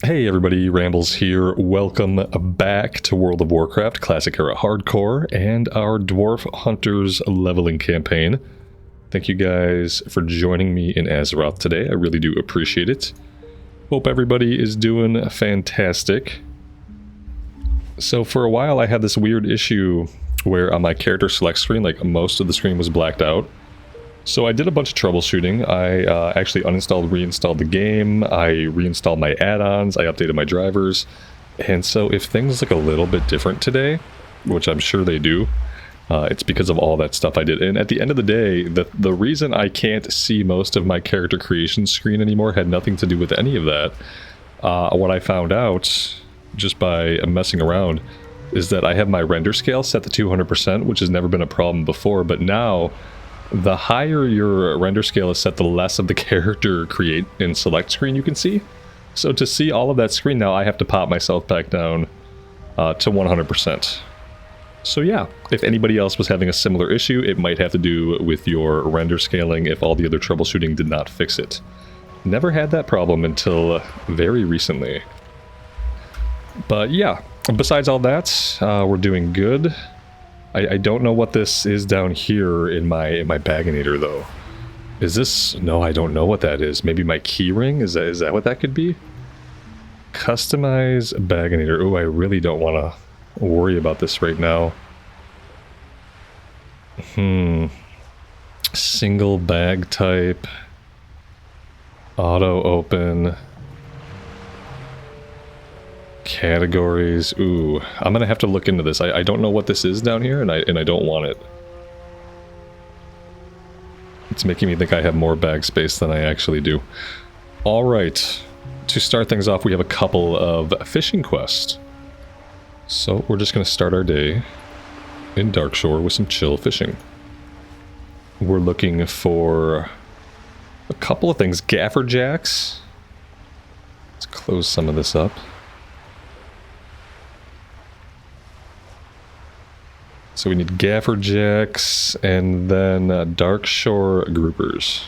Hey everybody, Rambles here. Welcome back to World of Warcraft Classic Era Hardcore and our Dwarf Hunters leveling campaign. Thank you guys for joining me in Azeroth today. I really do appreciate it. Hope everybody is doing fantastic. So for a while I had this weird issue where on my character select screen, like most of the screen was blacked out. So I did a bunch of troubleshooting. I actually uninstalled, reinstalled the game, I reinstalled my add-ons, I updated my drivers, and so if things look a little bit different today, which I'm sure they do, it's because of all that stuff I did. And at the end of the day, the reason I can't see most of my character creation screen anymore had nothing to do with any of that. What I found out, just by messing around, is that I have my render scale set to 200%, which has never been a problem before, but now the higher your render scale is set, the less of the character create and select screen you can see. So to see all of that screen now, I have to pop myself back down to 100%. So yeah, if anybody else was having a similar issue, it might have to do with your render scaling if all the other troubleshooting did not fix it. Never had that problem until very recently. But yeah, besides all that, we're doing good. I don't know what this is down here in my Baginator though. Is this? No, I don't know what that is. Maybe my keyring? Is that what that could be? Customize Baginator. Oh, I really don't want to worry about this right now. Single bag type. Auto open. Categories. Ooh, I'm gonna have to look into this. I don't know what this is down here, and I don't want it. It's making me think I have more bag space than I actually do. Alright, to start things off, we have a couple of fishing quests. So we're just gonna start our day in Darkshore with some chill fishing. We're looking for a couple of things. Gaffer jacks. Let's close some of this up. So we need gaffer jacks and then Darkshore groupers.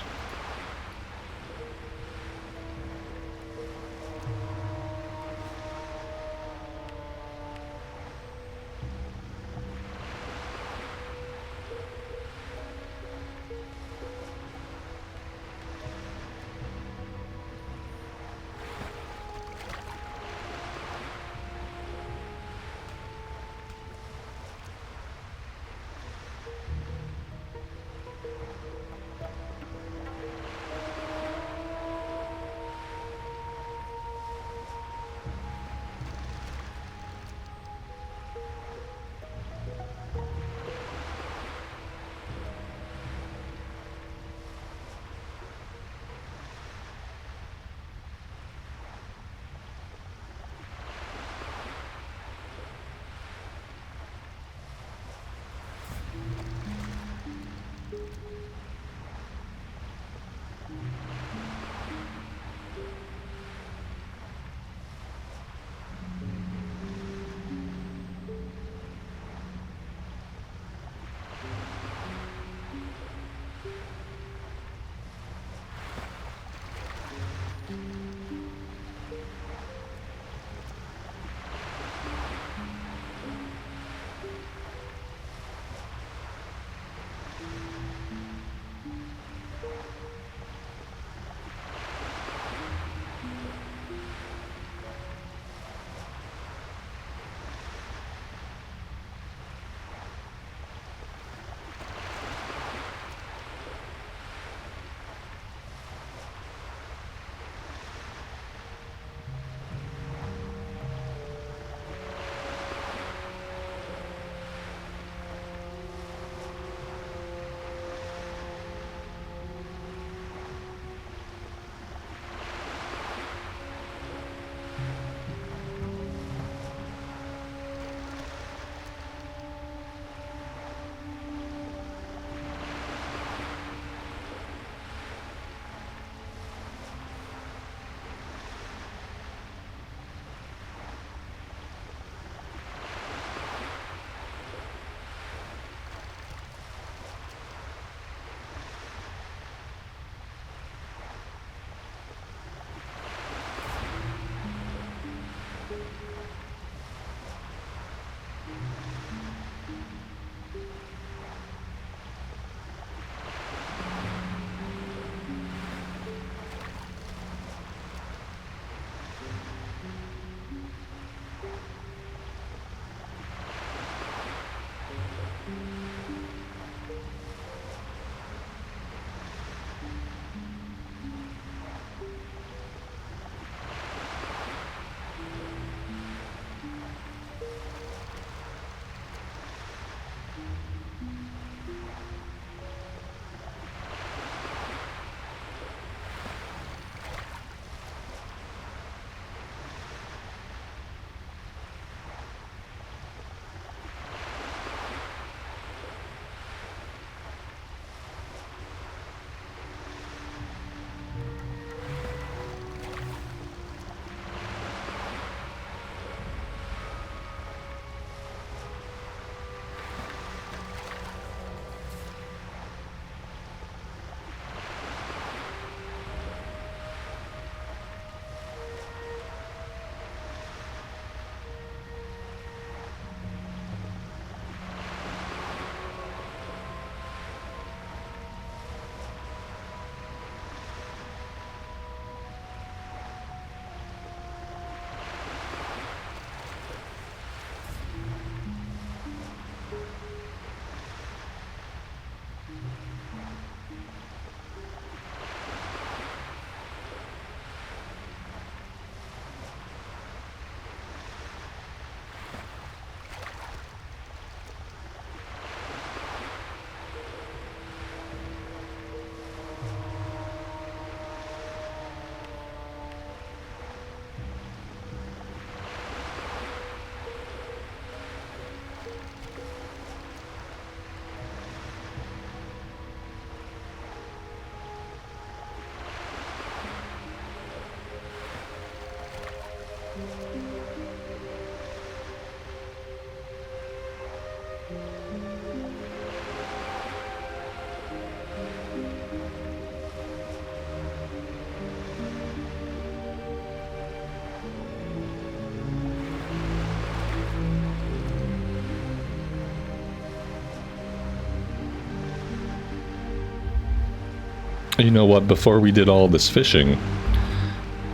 You know what, before we did all this fishing,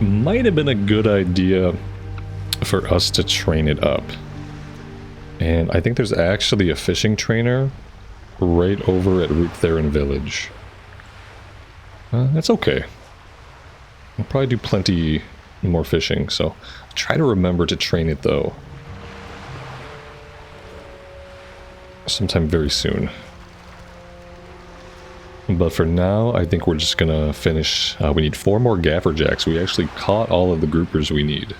might have been a good idea for us to train it up. And I think there's actually a fishing trainer right over at Root Theron Village. That's okay. We'll probably do plenty more fishing, so try to remember to train it though. Sometime very soon. But for now, I think we're just gonna finish. We need 4 more gaffer jacks. We actually caught all of the groupers we need.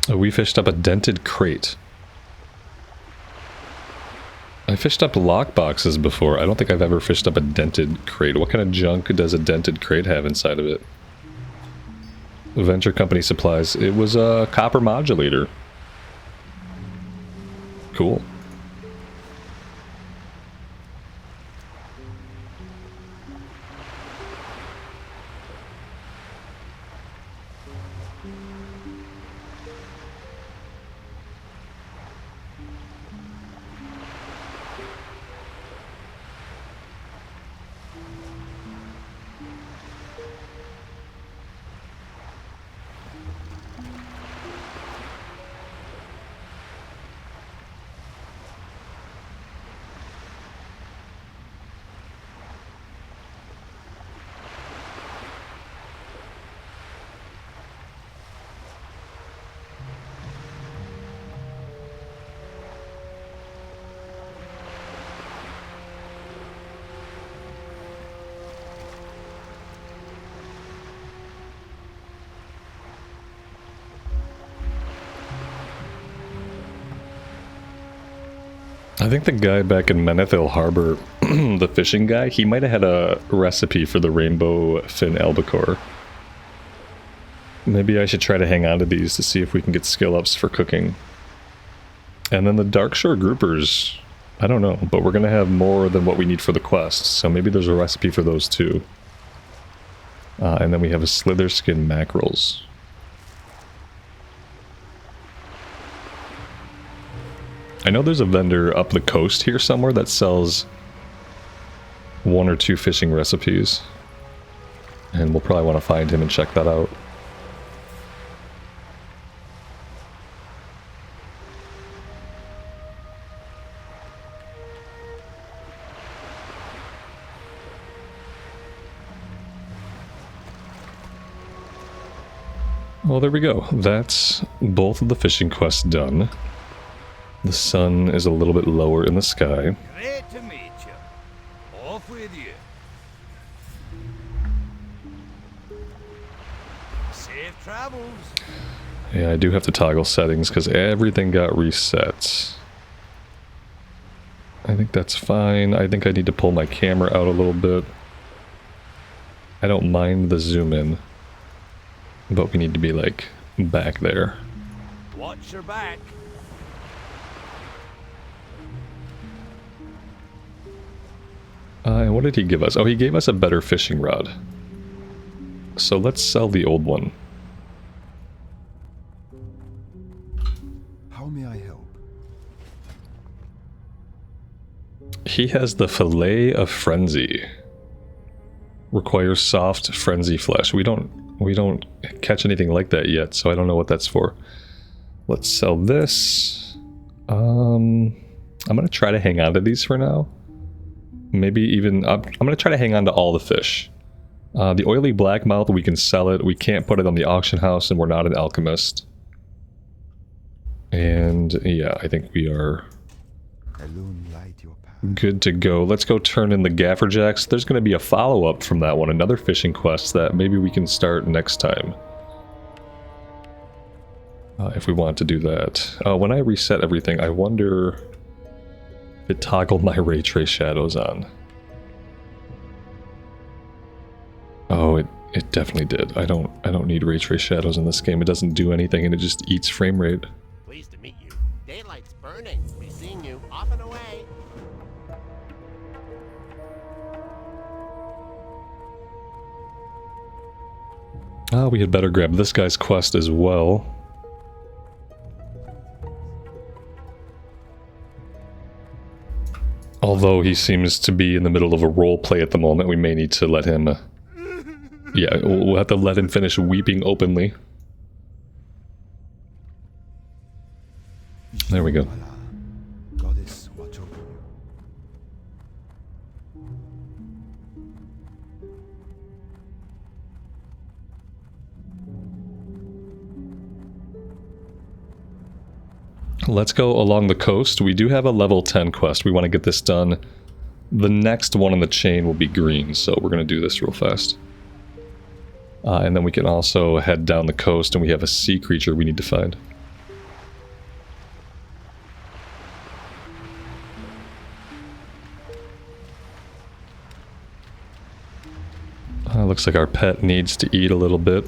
We fished up a dented crate. I fished up lock boxes before. I don't think I've ever fished up a dented crate. What kind of junk does a dented crate have inside of it? Venture Company supplies. It was a copper modulator. Cool. I think the guy back in Menethil Harbor, the fishing guy, he might have had a recipe for the rainbow fin albacore. Maybe I should try to hang on to these to see if we can get skill ups for cooking. And then the Darkshore groupers, I don't know, but we're going to have more than what we need for the quest, so maybe there's a recipe for those too. And then we have a slither skin mackerels. I know there's a vendor up the coast here somewhere that sells 1 or 2 fishing recipes. And we'll probably want to find him and check that out. Well, there we go. That's both of the fishing quests done. The sun is a little bit lower in the sky. Great to meet you. Off with you. Safe travels. Yeah, I do have to toggle settings because everything got reset. I think that's fine. I think I need to pull my camera out a little bit. I don't mind the zoom in, but we need to be like back there. Watch your back. And what did he give us? Oh, he gave us a better fishing rod. So let's sell the old one. How may I help? He has the Fillet of Frenzy. Requires soft frenzy flesh. We don't catch anything like that yet, so I don't know what that's for. Let's sell this. I'm gonna try to hang on to these for now. Maybe even I'm gonna try to hang on to all the fish. The oily blackmouth, we can sell it. We can't put it on the auction house, and we're not an alchemist. And yeah, I think we are good to go. Let's go turn in the gaffer jacks. There's going to be a follow-up from that one, another fishing quest that maybe we can start next time. If we want to do that. When I reset everything, I wonder if it toggled my ray trace shadows on. Oh, it definitely did. I don't need ray trace shadows in this game. It doesn't do anything and it just eats frame rate. Pleased to meet you. Daylight's burning. Be seeing you off and away. We had better grab this guy's quest as well. Although he seems to be in the middle of a role play at the moment, we may need to let him... yeah, we'll have to let him finish weeping openly. There we go. Goddess, watch over you. Let's go along the coast. We do have a level 10 quest. We want to get this done. The next one on the chain will be green, so we're going to do this real fast. And then we can also head down the coast, and we have a sea creature we need to find. Looks like our pet needs to eat a little bit.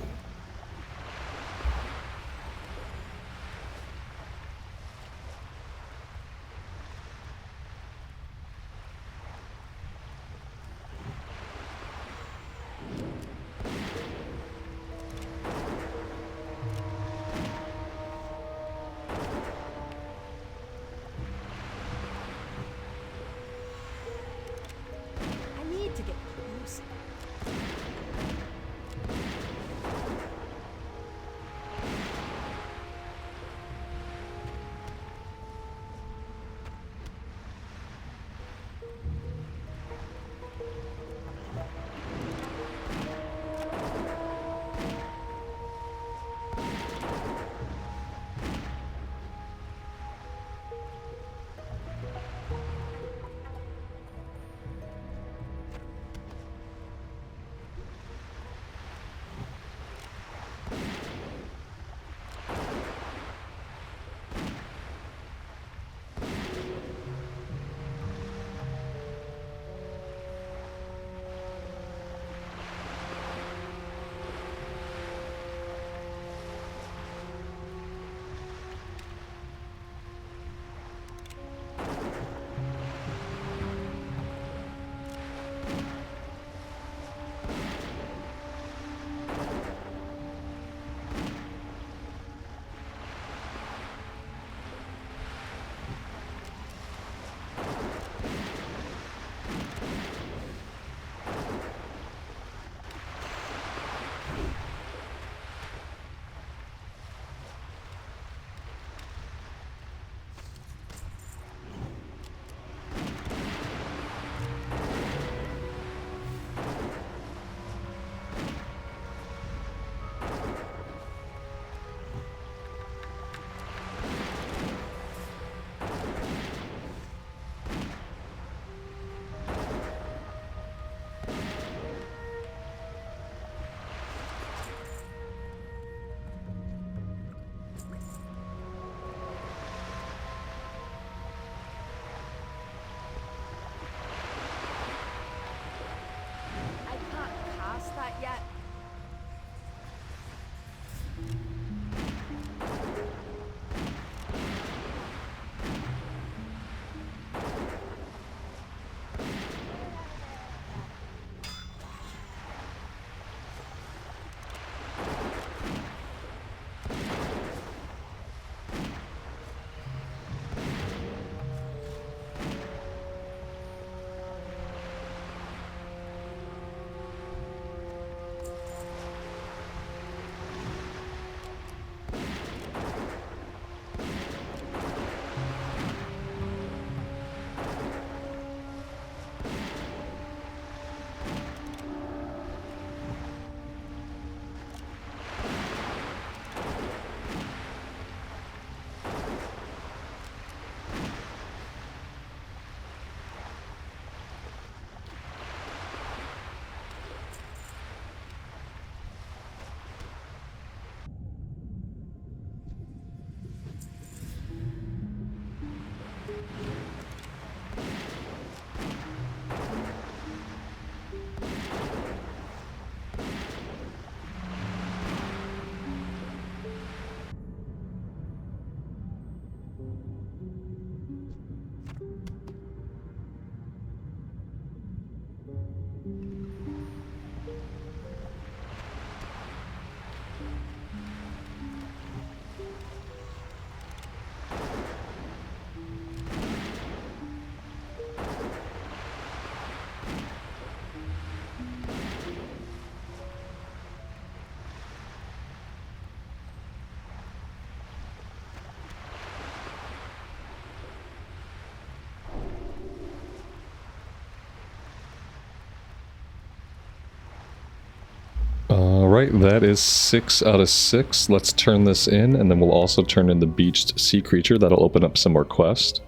Alright, that is 6 out of 6. Let's turn this in, and then we'll also turn in the beached sea creature. That'll open up some more quests.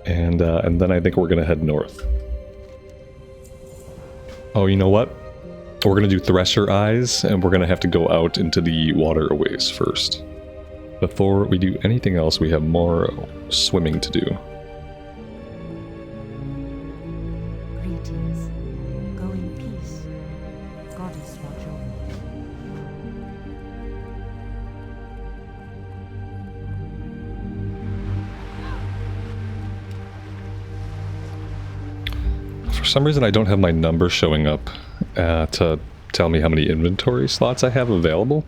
And then I think we're going to head north. Oh, you know what? We're going to do Thresher Eyes, and we're going to have to go out into the waterways first. Before we do anything else, we have more swimming to do. Greetings. Go in peace. Goddess watch over you. For some reason, I don't have my number showing up to tell me how many inventory slots I have available.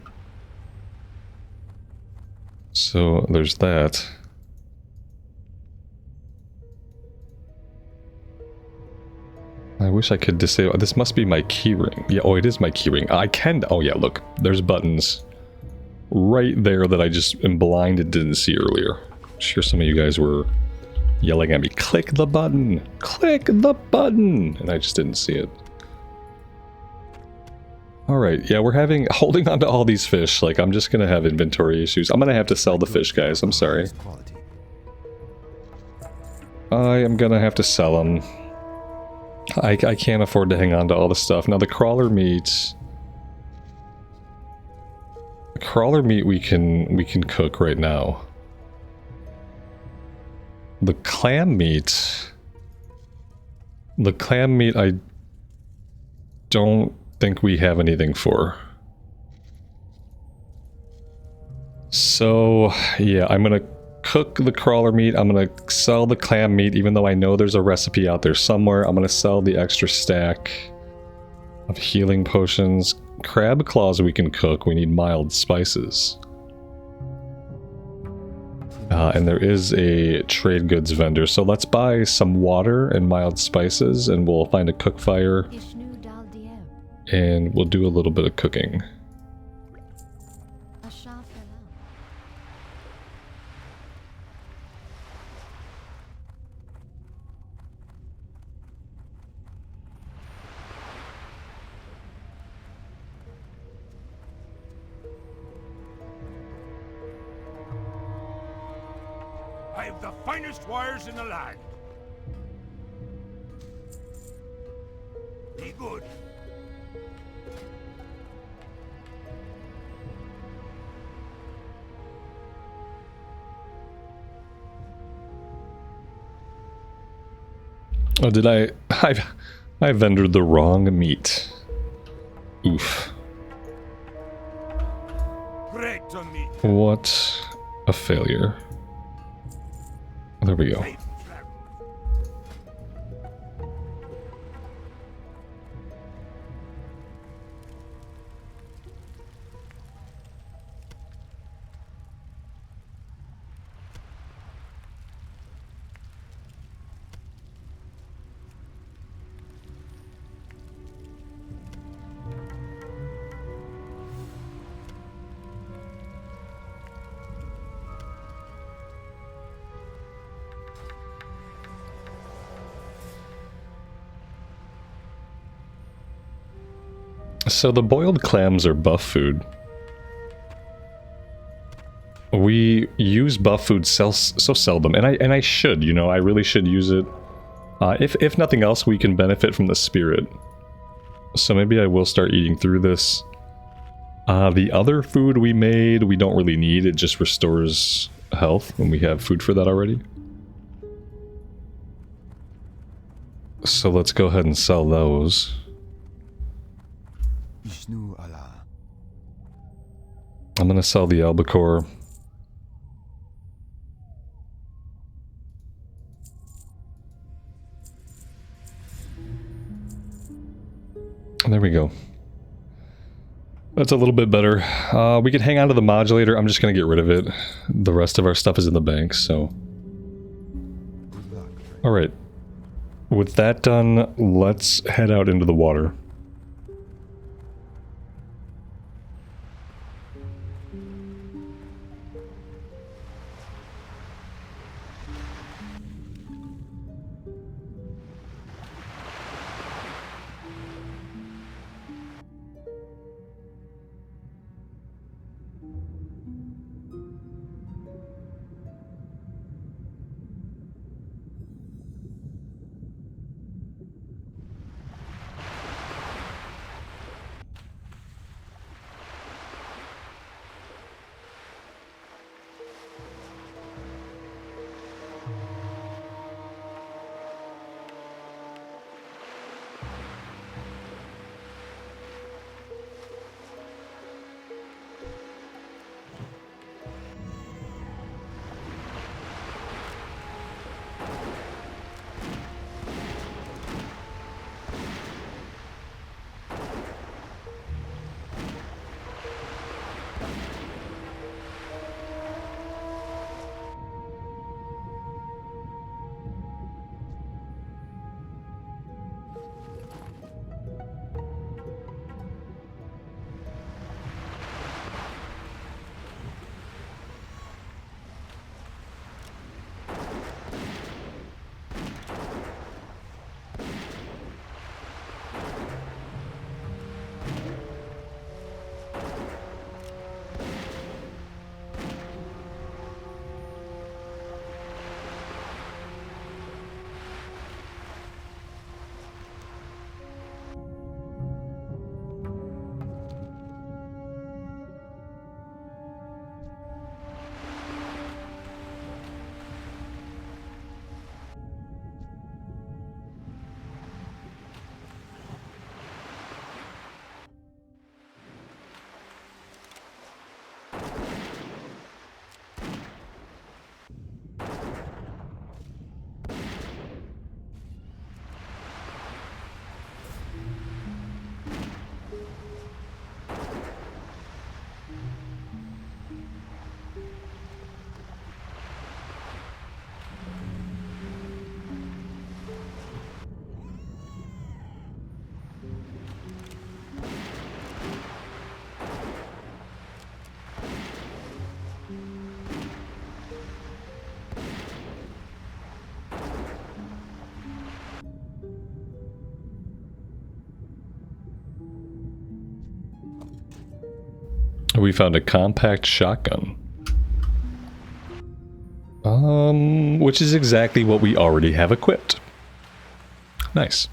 So there's that. I wish I could disable. This must be my keyring. Yeah, oh, it is my keyring. I can. Oh, yeah, look. There's buttons right there that I just am blind and didn't see earlier. I'm sure some of you guys were yelling at me, click the button! Click the button! And I just didn't see it. Alright, yeah, we're holding on to all these fish. Like, I'm just gonna have inventory issues. I'm gonna have to sell the fish, guys. I'm sorry. Quality. I am gonna have to sell them. I can't afford to hang on to all the stuff. Now, the crawler meat... The crawler meat we can cook right now. The clam meat... The clam meat I don't think we have anything for. So, yeah, I'm gonna cook the crawler meat. I'm gonna sell the clam meat, even though I know there's a recipe out there somewhere. I'm gonna sell the extra stack of healing potions. Crab claws we can cook. We need mild spices. And there is a trade goods vendor, so let's buy some water and mild spices, and we'll find a cook fire, Ishnu Dal Dieb. and we'll do a little bit of cooking. Ashaf Elam. I have the finest wires in the land. Be good. Oh, did I vendored the wrong meat. Oof. Great to meet you. What a failure. There we go. Safe travel. So the boiled clams are buff food. We use buff food so seldom, and I should, you know, I really should use it. If nothing else, we can benefit from the spirit. So maybe I will start eating through this. The other food we made, we don't really need. It just restores health when we have food for that already. So let's go ahead and sell those. Ishnu Allah. I'm gonna sell the albacore. There we go. That's a little bit better. We can hang on to the modulator. I'm just gonna get rid of it. The rest of our stuff is in the bank, so... Good luck. Alright. With that done, let's head out into the water. We found a compact shotgun. Which is exactly what we already have equipped. Nice.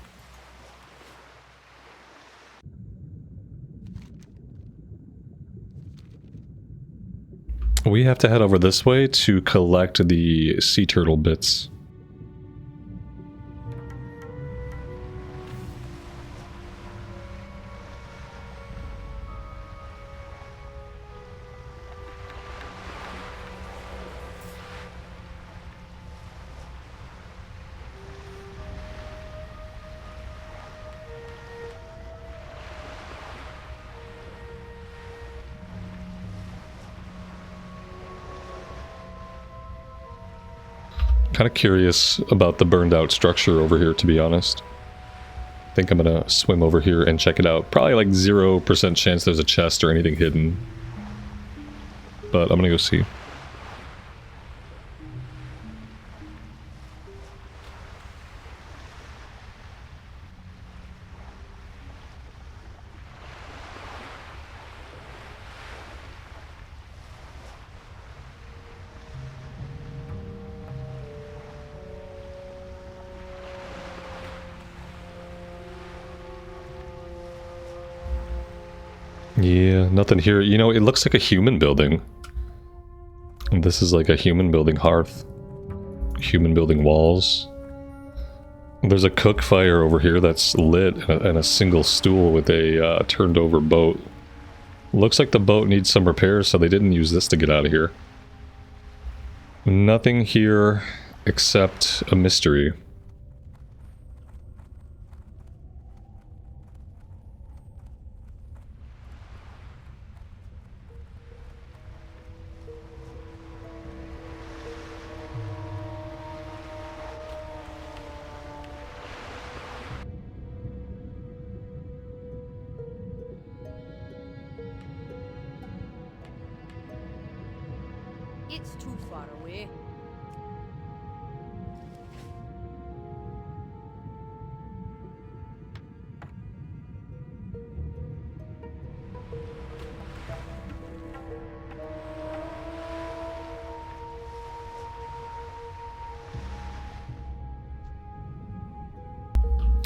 We have to head over this way to collect the sea turtle bits. Kind of curious about the burned out structure over here, to be honest. I think I'm gonna swim over here and check it out. Probably like 0% chance there's a chest or anything hidden. But I'm gonna go see. Yeah, nothing here. You know, it looks like a human building. And this is like a human building hearth. Human building walls. There's a cook fire over here that's lit and a single stool with a turned over boat. Looks like the boat needs some repairs, so they didn't use this to get out of here. Nothing here except a mystery. It's too far away.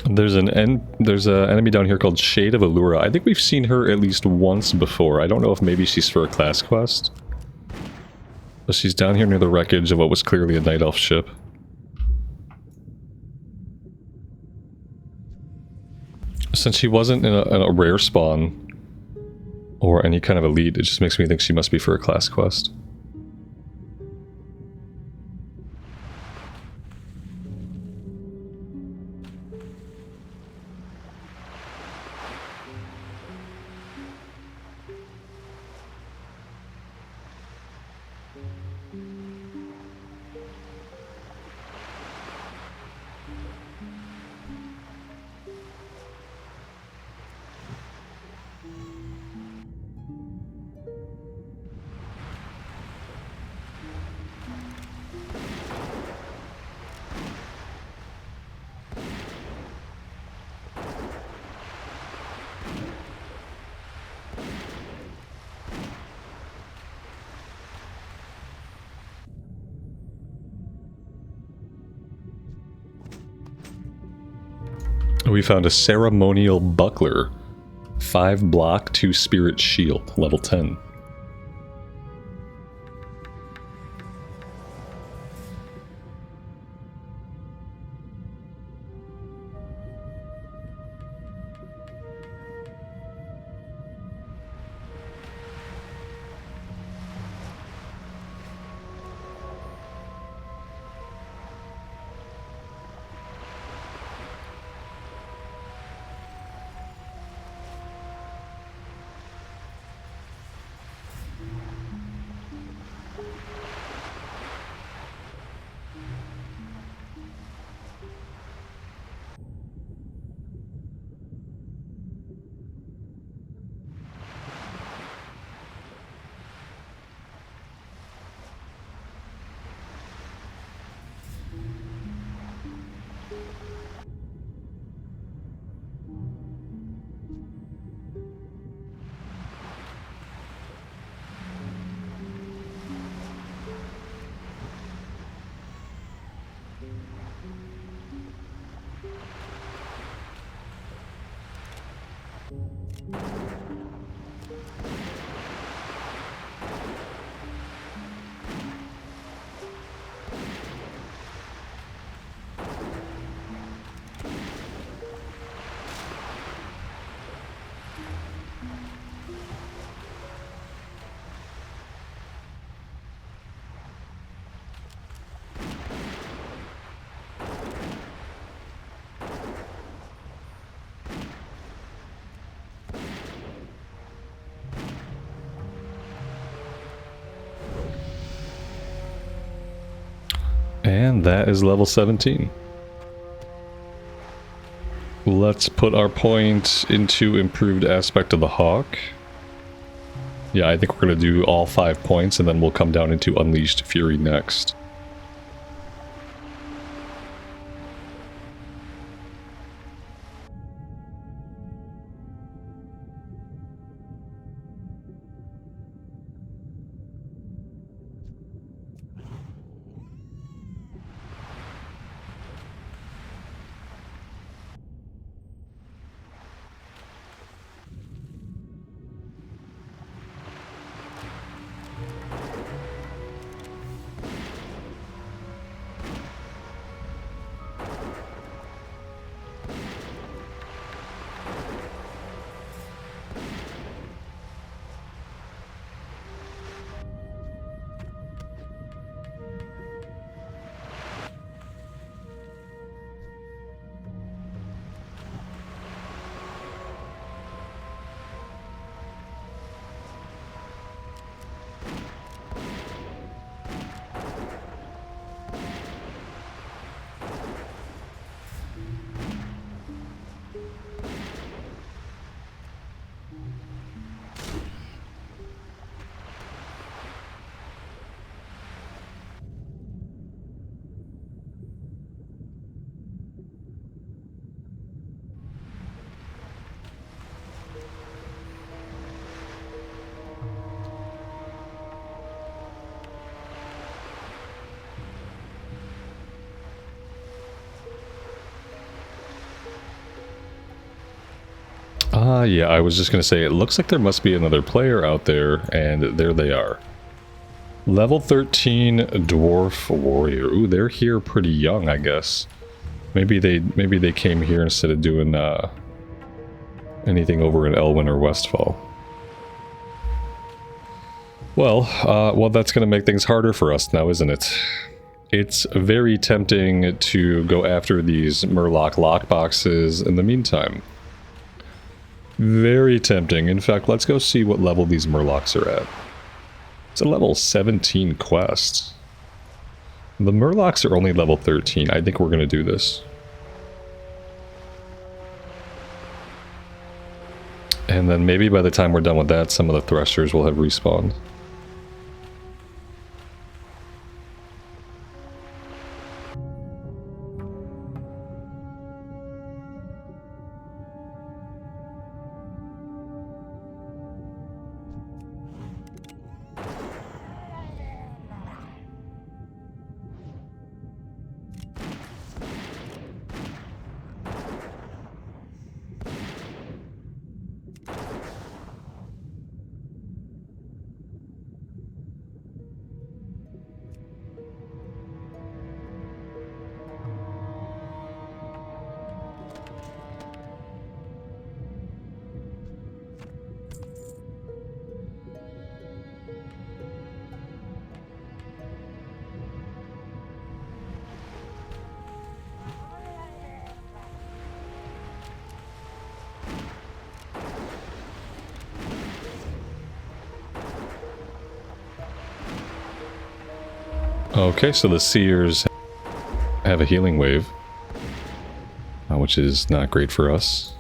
There's an enemy down here called Shade of Allura. I think we've seen her at least once before. I don't know if maybe she's for a class quest. But she's down here near the wreckage of what was clearly a Night Elf ship. Since she wasn't in a rare spawn or any kind of elite, it just makes me think she must be for a class quest. We found a ceremonial buckler. 5 block, 2 spirit shield, level 10. And that is level 17. Let's put our point into improved aspect of the hawk. Yeah, I think we're going to do all 5 points, and then we'll come down into Unleashed Fury next. Yeah, I was just going to say, it looks like there must be another player out there, and there they are. Level 13 Dwarf Warrior. Ooh, they're here pretty young, I guess. Maybe they came here instead of doing anything over in Elwyn or Westfall. Well, that's going to make things harder for us now, isn't it? It's very tempting to go after these Murloc lockboxes in the meantime. Very tempting. In fact, let's go see what level these Murlocs are at. It's a level 17 quest. The Murlocs are only level 13. I think we're going to do this. And then maybe by the time we're done with that, some of the Threshers will have respawned. Okay, so the Seers have a healing wave, which is not great for us.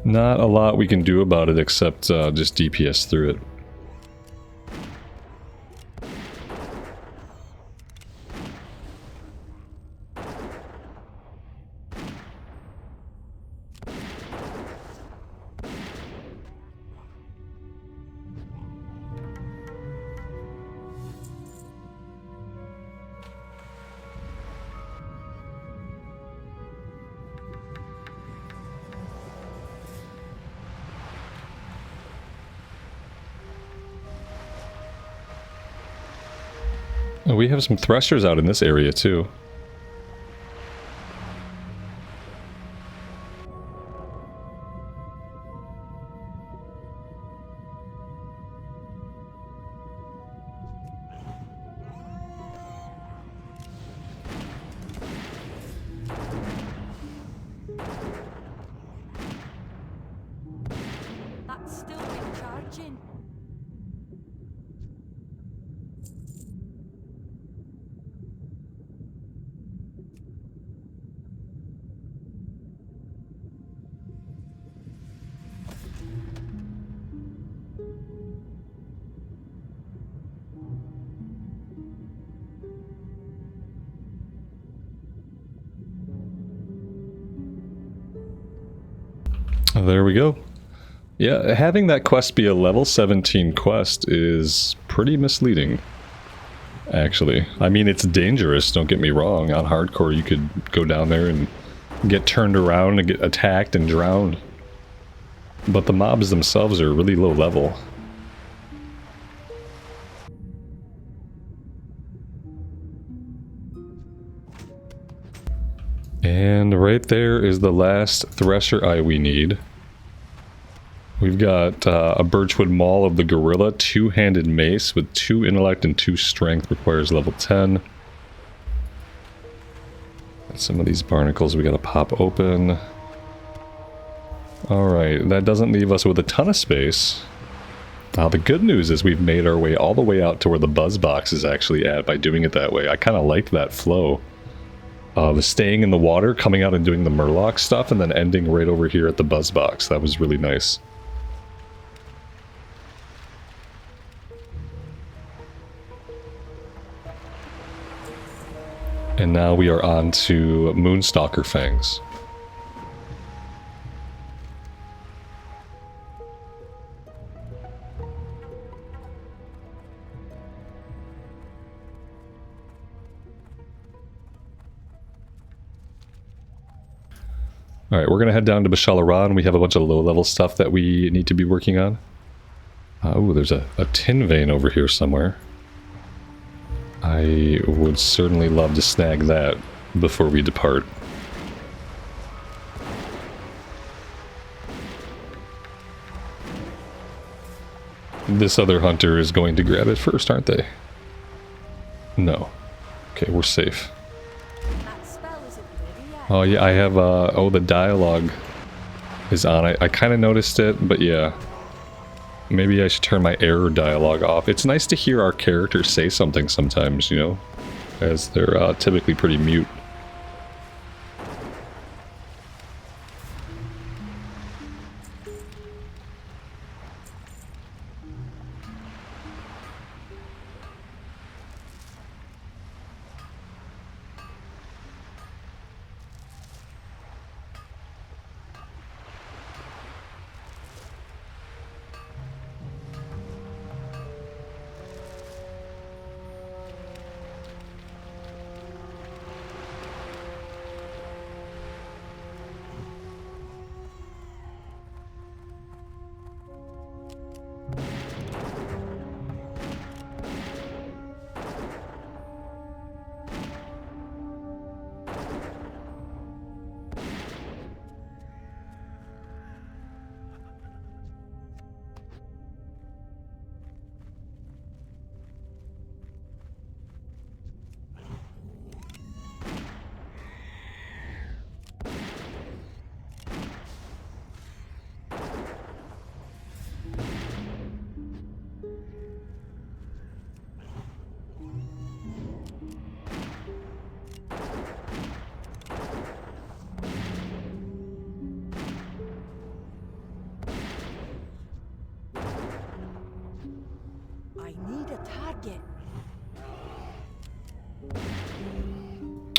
Not a lot we can do about it except just DPS through it. We have some Threshers out in this area too. That's still recharging. There we go. Yeah, having that quest be a level 17 quest is pretty misleading, actually. I mean, it's dangerous, don't get me wrong. On hardcore, you could go down there and get turned around and get attacked and drowned. But the mobs themselves are really low level. And right there is the last Thresher Eye we need. We've got a Birchwood Maul of the Gorilla, two-handed mace with 2 intellect and 2 strength, requires level 10. And some of these barnacles we gotta pop open. Alright, that doesn't leave us with a ton of space. The good news is we've made our way all the way out to where the buzz box is actually at by doing it that way. I kind of like that flow. The staying in the water, coming out and doing the Murloc stuff, and then ending right over here at the buzz box. That was really nice. And now we are on to Moonstalker Fangs. Alright, we're going to head down to Bashalaran. We have a bunch of low-level stuff that we need to be working on. Oh, there's a tin vein over here somewhere. I would certainly love to snag that before we depart. This other hunter is going to grab it first, aren't they? No. Okay, we're safe. Oh yeah, I have, oh, the dialogue is on. I kind of noticed it, but yeah. Maybe I should turn my error dialogue off. It's nice to hear our characters say something sometimes, you know? As they're typically pretty mute.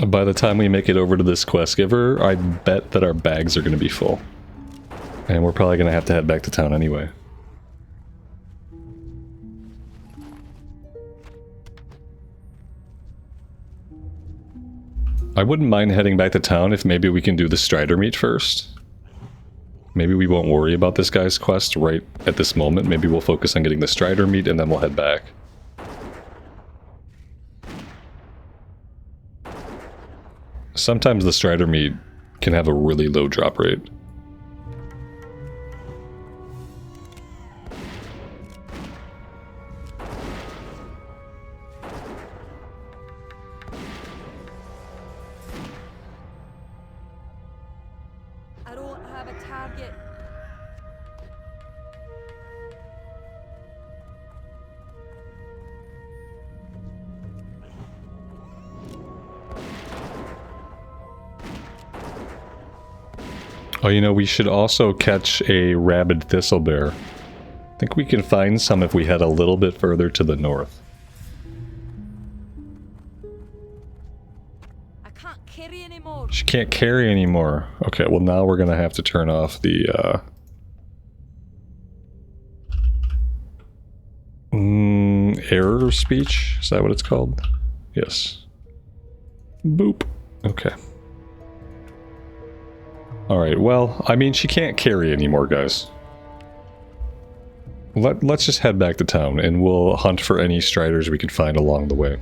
By the time we make it over to this quest giver, I bet that our bags are going to be full. And we're probably going to have to head back to town anyway. I wouldn't mind heading back to town if maybe we can do the Strider meet first. Maybe we won't worry about this guy's quest right at this moment. Maybe we'll focus on getting the Strider meet and then we'll head back. Sometimes the Strider meat can have a really low drop rate. I don't have a target. Oh, you know, we should also catch a rabid thistlebear. I think we can find some if we head a little bit further to the north. I can't carry anymore. She can't carry anymore. Okay, well now we're gonna have to turn off the Error speech? Is that what it's called? Yes. Boop. Okay. Alright, well, I mean, she can't carry anymore, guys. Let's just head back to town, and we'll hunt for any striders we can find along the way.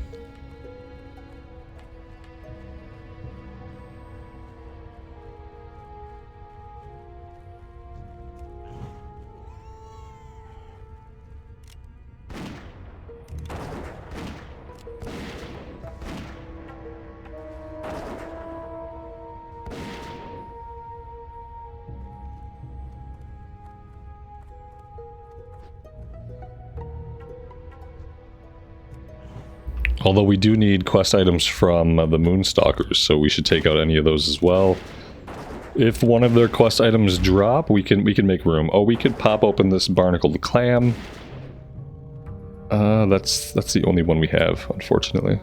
Although we do need quest items from the Moonstalkers, so we should take out any of those as well. If one of their quest items drop, we can make room. Oh, we could pop open this barnacled clam. That's the only one we have, unfortunately.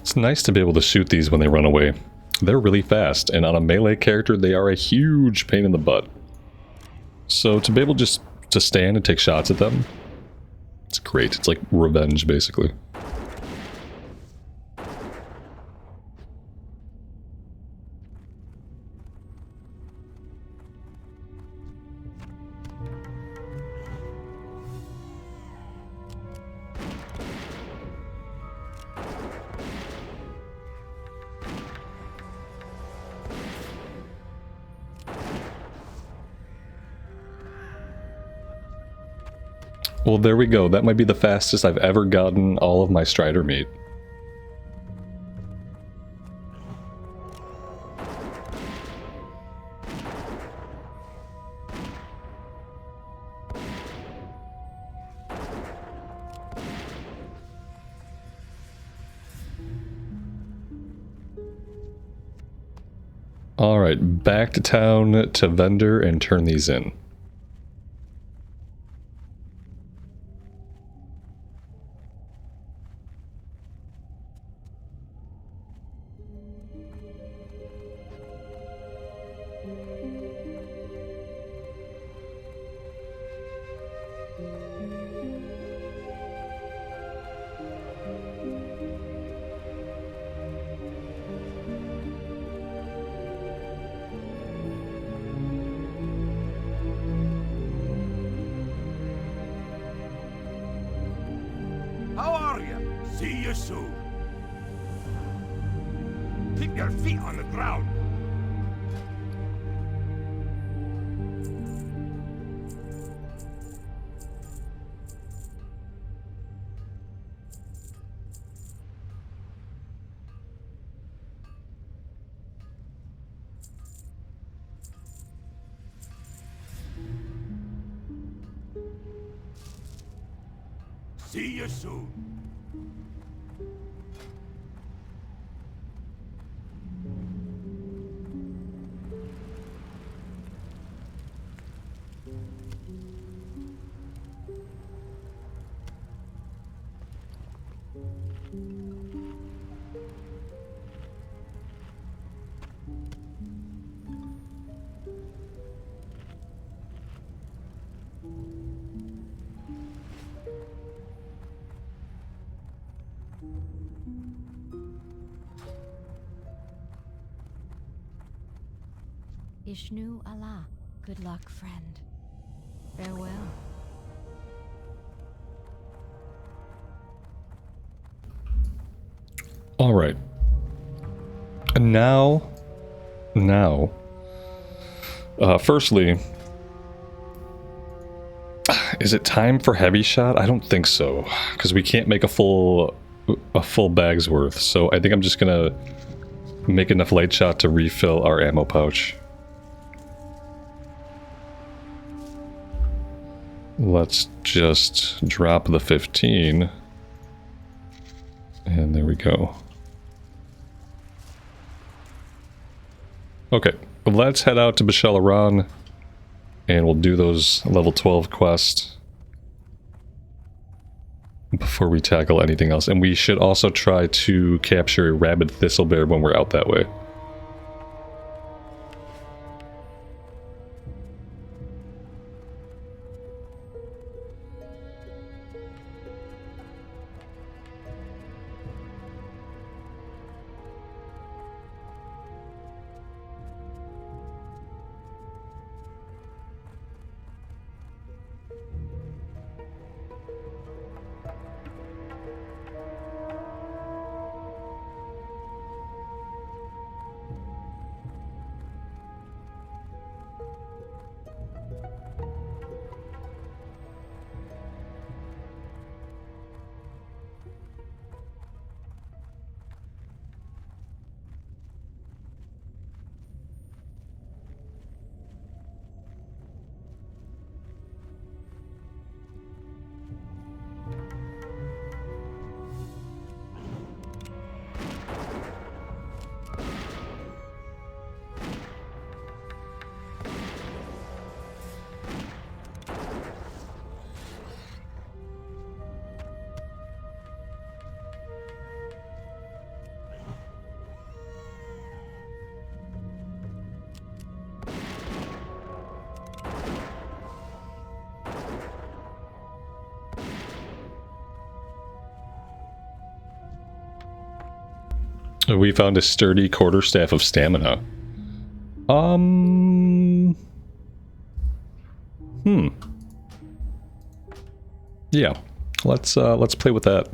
It's nice to be able to shoot these when they run away. They're really fast, and on a melee character, they are a huge pain in the butt. So to be able just to stand and take shots at them, it's great. It's like revenge, basically. Well, there we go. That might be the fastest I've ever gotten all of my Strider meat. Alright, back to town to vendor and turn these in. How are you? See you soon. Keep your feet on the ground. See you soon. Ishnu Allah. Good luck, friend. Farewell. All right. And now, firstly, is it time for heavy shot? I don't think so, because we can't make a full bag's worth. So I think I'm just gonna make enough light shot to refill our ammo pouch. Let's just drop the 15. And there we go. Okay, let's head out to Bashal Aran, and we'll do those level 12 quests before we tackle anything else. And we should also try to capture a rabid thistlebear when we're out that way. We found a sturdy quarterstaff of stamina. Yeah. Let's play with that.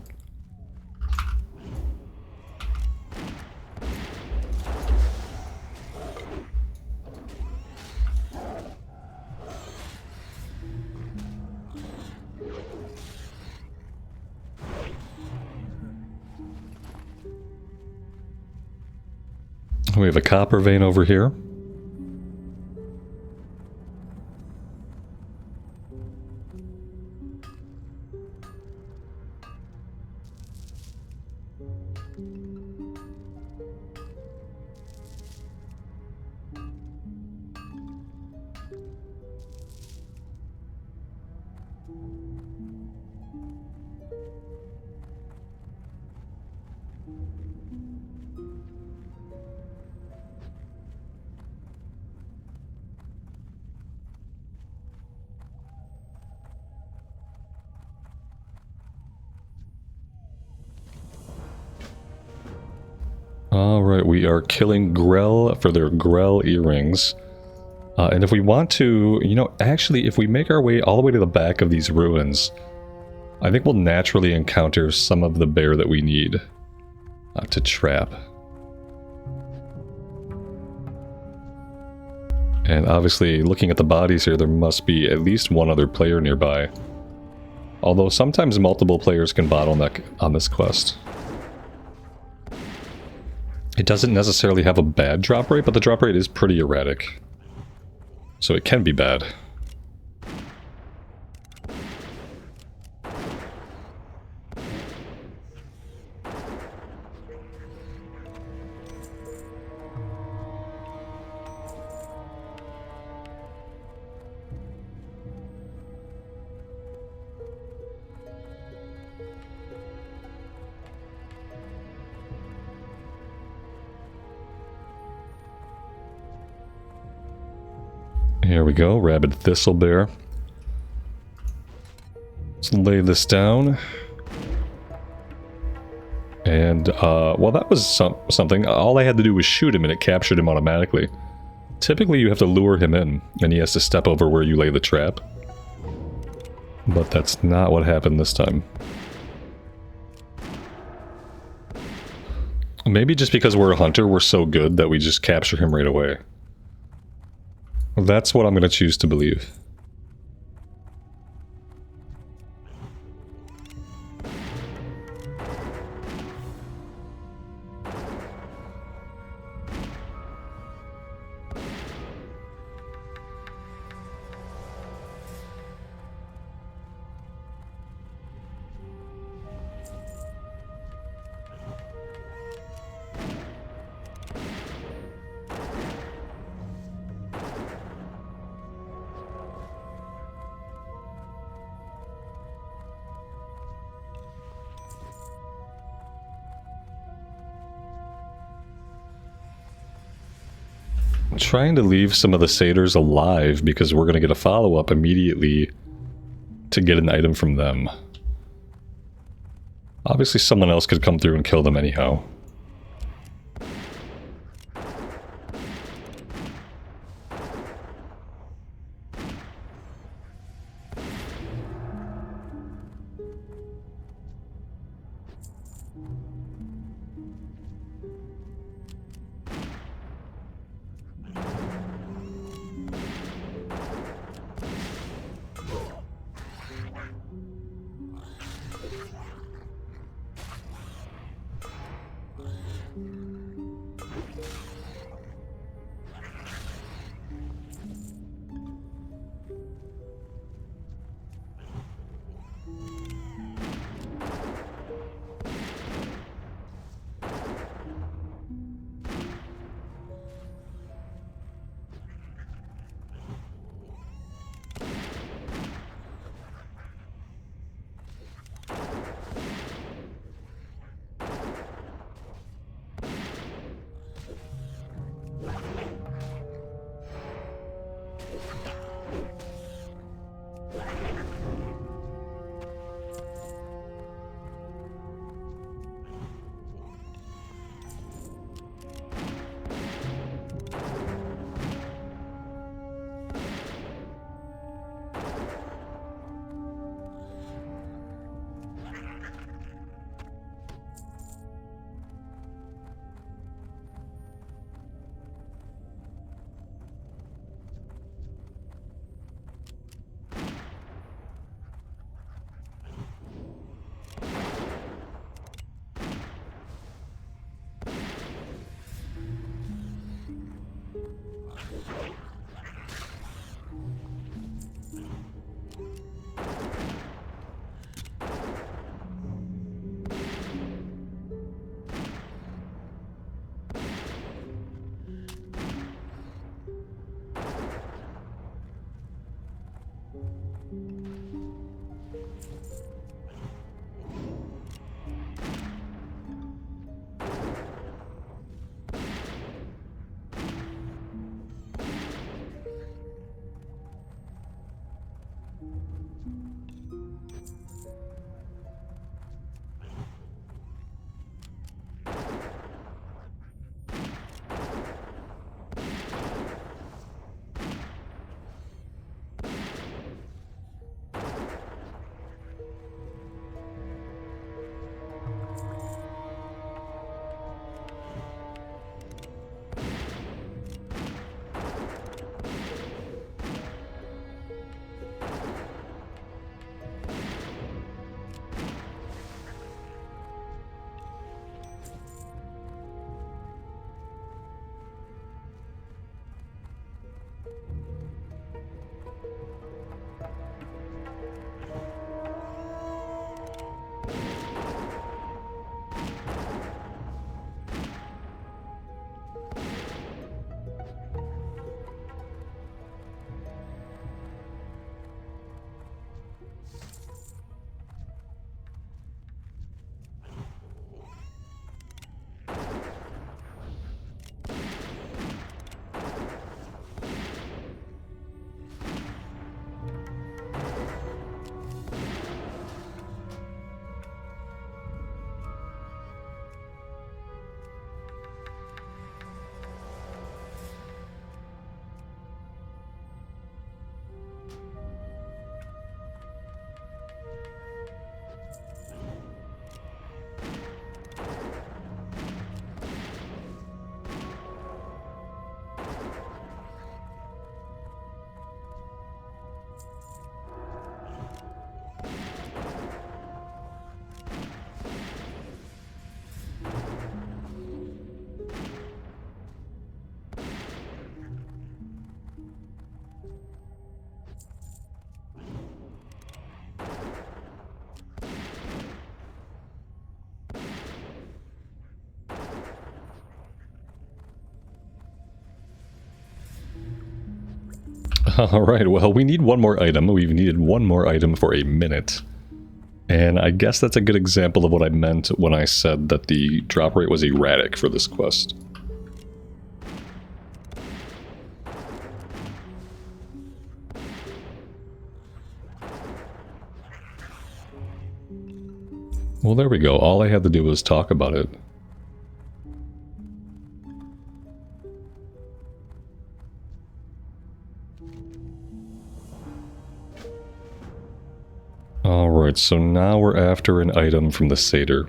We have a copper vein over here. Alright, we are killing Grell for their Grell earrings. And if we want to, you know, actually, if we make our way all the way to the back of these ruins, I think we'll naturally encounter some of the bear that we need to trap. And obviously, looking at the bodies here, there must be at least one other player nearby. Although sometimes multiple players can bottleneck on this quest. It doesn't necessarily have a bad drop rate, but the drop rate is pretty erratic. So it can be bad. Here we go, Rabid Thistlebear. Let's lay this down. And, well, that was something. All I had to do was shoot him and it captured him automatically. Typically, you have to lure him in, and he has to step over where you lay the trap. But that's not what happened this time. Maybe just because we're a hunter, we're so good that we just capture him right away. That's what I'm going to choose to believe. I'm trying to leave some of the satyrs alive because we're going to get a follow-up immediately to get an item from them. Obviously someone else could come through and kill them anyhow. Alright, well, we need one more item. We've needed one more item for a minute. And I guess that's a good example of what I meant when I said that the drop rate was erratic for this quest. Well, there we go. All I had to do was talk about it. Alright, so now we're after an item from the satyr.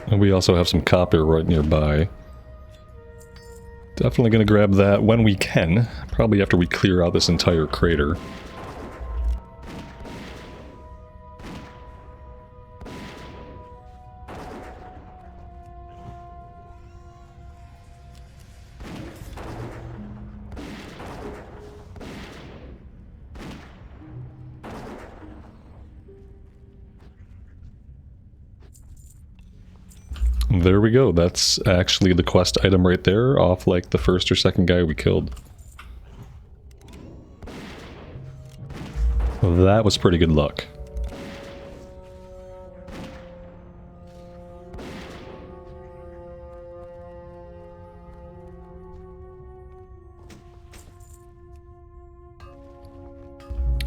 And we also have some copper right nearby. Definitely gonna grab that when we can. Probably after we clear out this entire crater. There we go. That's actually the quest item right there, off like the first or second guy we killed. That was pretty good luck.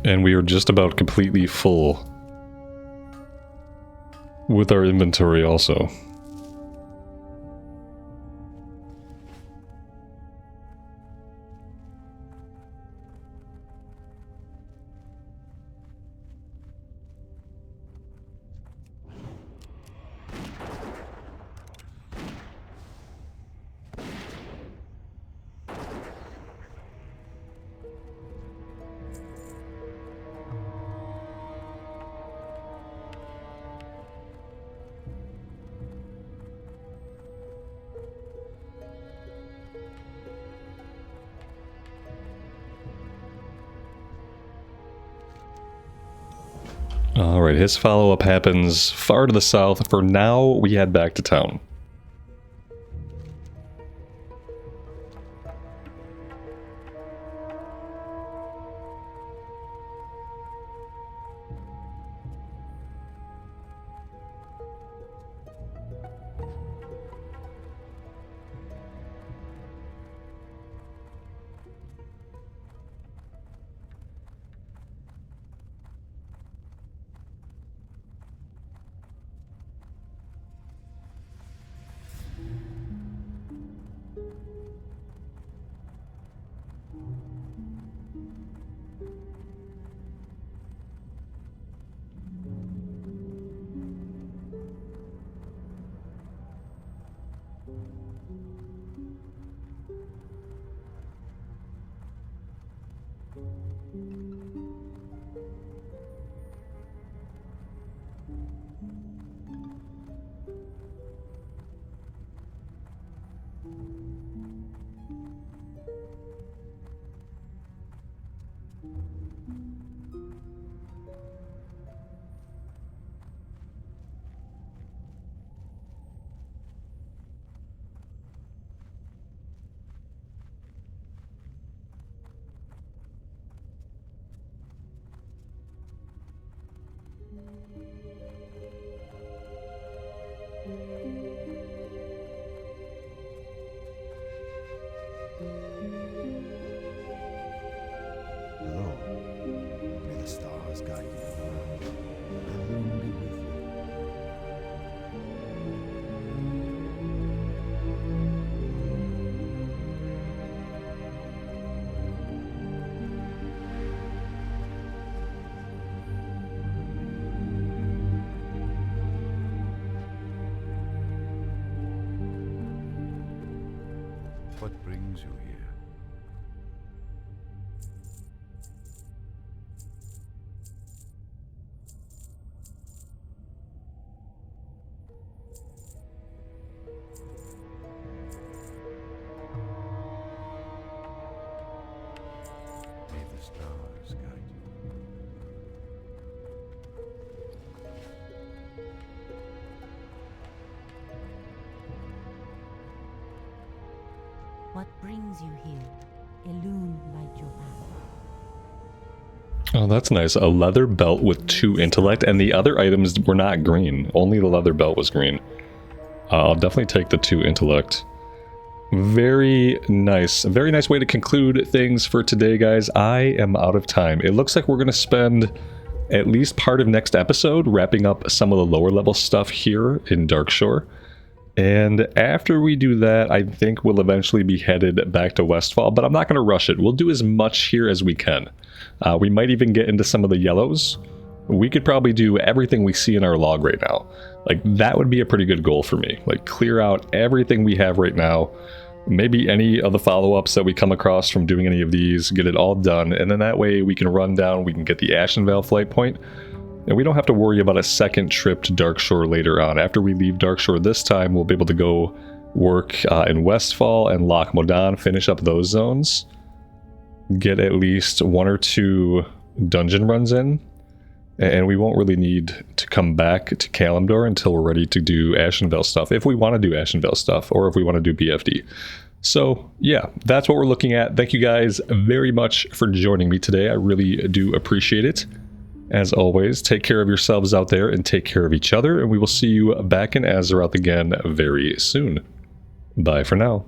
And we are just about completely full with our inventory also. Alright, his follow-up happens far to the south. For now, we head back to town. Hello. May the stars guide you. May the moon be with you. What brings you here? May the stars guide you. What brings you here? Elune light your path. Oh, that's nice. A leather belt with 2 intellect, and the other items were not green. Only the leather belt was green. I'll definitely take the 2 intellect. Very nice. A very nice way to conclude things for today, guys. I am out of time. It looks like we're going to spend at least part of next episode wrapping up some of the lower level stuff here in Darkshore. And after we do that, I think we'll eventually be headed back to Westfall, but I'm not going to rush it. We'll do as much here as we can. We might even get into some of the yellows. We could probably do everything we see in our log right now. Like, that would be a pretty good goal for me. Like, clear out everything we have right now. Maybe any of the follow-ups that we come across from doing any of these, get it all done, and then that way we can run down, we can get the Ashenvale flight point, and we don't have to worry about a second trip to Darkshore later on. After we leave Darkshore this time, we'll be able to go work in Westfall and Loch Modan, finish up those zones, get at least 1 or 2 dungeon runs in, and we won't really need to come back to Kalimdor until we're ready to do Ashenvale stuff, if we want to do Ashenvale stuff, or if we want to do BFD. So yeah, that's what we're looking at. Thank you guys very much for joining me today. I really do appreciate it. As always, take care of yourselves out there and take care of each other, and we will see you back in Azeroth again very soon. Bye for now.